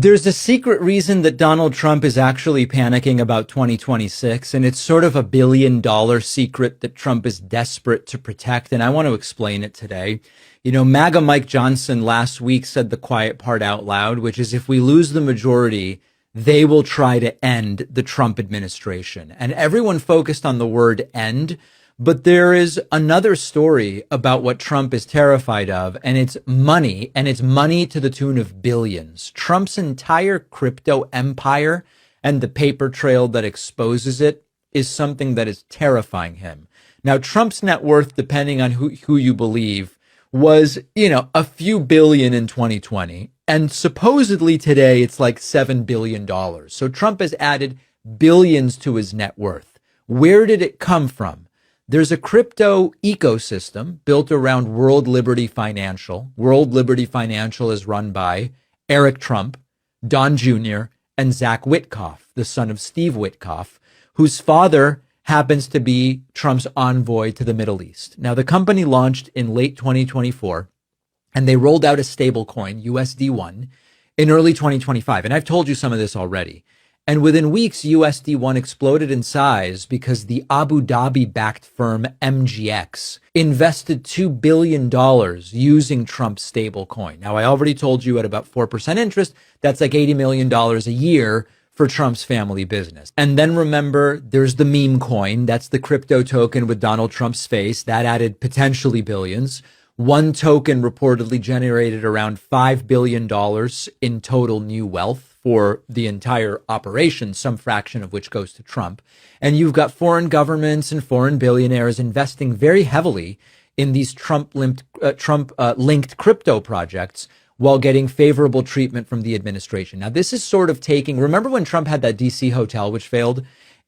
There's a secret reason that Donald Trump is actually panicking about 2026, and it's sort of $1 billion secret that Trump is desperate to protect, and I want to explain it today. You know, MAGA Mike Johnson last week said the quiet part out loud, which is if we lose the majority, they will try to end the Trump administration. And everyone focused on the word end. But there is another story about what Trump is terrified of, and it's money to the tune of billions. Trump's entire crypto empire and the paper trail that exposes it is something that is terrifying him. Now, Trump's net worth, depending on who you believe, was, a few billion in 2020. And supposedly today it's like $7 billion. So Trump has added billions to his net worth. Where did it come from? There's a crypto ecosystem built around World Liberty Financial. World Liberty Financial is run by Eric Trump, Don Jr., and Zach Witkoff, the son of Steve Witkoff, whose father happens to be Trump's envoy to the Middle East. Now, the company launched in late 2024, and they rolled out a stable coin, USD1, in early 2025. And I've told you some of this already. And within weeks, USD1 exploded in size because the Abu Dhabi-backed firm MGX invested $2 billion using Trump's stablecoin. Now, I already told you at about 4% interest, that's like $80 million a year for Trump's family business. And then remember, there's the meme coin. That's the crypto token with Donald Trump's face. That added potentially billions. One token reportedly generated around $5 billion in total new wealth for the entire operation, some fraction of which goes to Trump. And you've got foreign governments and foreign billionaires investing very heavily in these Trump-linked crypto projects while getting favorable treatment from the administration. Now, this is sort of remember when Trump had that DC hotel, which failed,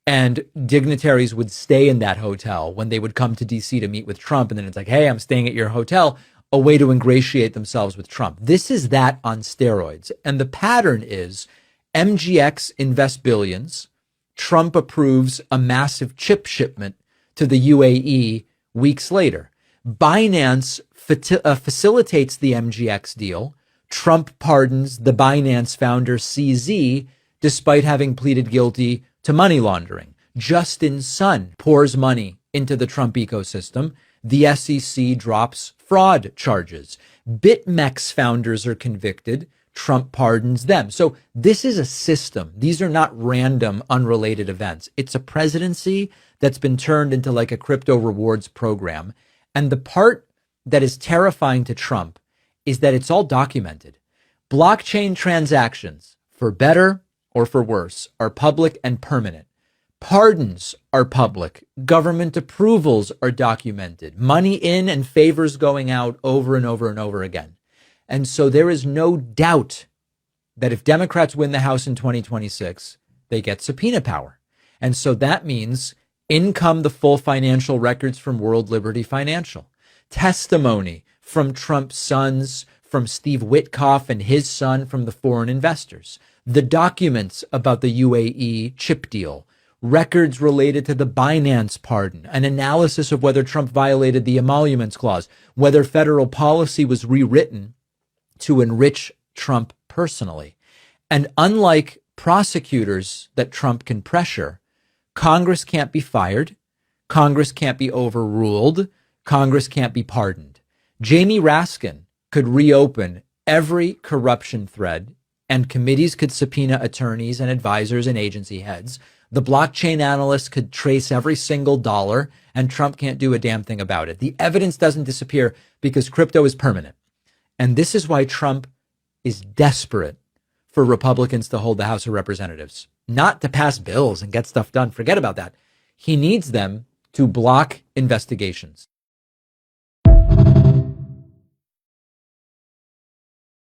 and dignitaries would stay in that hotel when they would come to DC to meet with Trump. And then it's like, hey, I'm staying at your hotel, a way to ingratiate themselves with Trump. This is that on steroids. And the pattern is MGX invests billions. Trump approves a massive chip shipment to the UAE weeks later. Binance facilitates the MGX deal. Trump pardons the Binance founder CZ despite having pleaded guilty to money laundering. Justin Sun pours money into the Trump ecosystem. The SEC drops fraud charges. BitMEX founders are convicted. Trump pardons them. So this is a system. These are not random, unrelated events. It's a presidency that's been turned into like a crypto rewards program. And the part that is terrifying to Trump is that it's all documented. Blockchain transactions, for better or for worse, are public and permanent. Pardons are public. Government approvals are documented. Money in and favors going out over and over and over again. And so there is no doubt that if Democrats win the House in 2026, they get subpoena power. And so that means in come the full financial records from World Liberty Financial, testimony from Trump's sons, from Steve Witkoff and his son, from the foreign investors, the documents about the UAE chip deal, records related to the Binance pardon, an analysis of whether Trump violated the emoluments clause, whether federal policy was rewritten to enrich Trump personally. And unlike prosecutors that Trump can pressure, Congress can't be fired, Congress can't be overruled, Congress can't be pardoned. Jamie Raskin could reopen every corruption thread, and committees could subpoena attorneys and advisors and agency heads. The blockchain analysts could trace every single dollar, and Trump can't do a damn thing about it. The evidence doesn't disappear because crypto is permanent. And this is why Trump is desperate for Republicans to hold the House of Representatives, not to pass bills and get stuff done. Forget about that. He needs them to block investigations.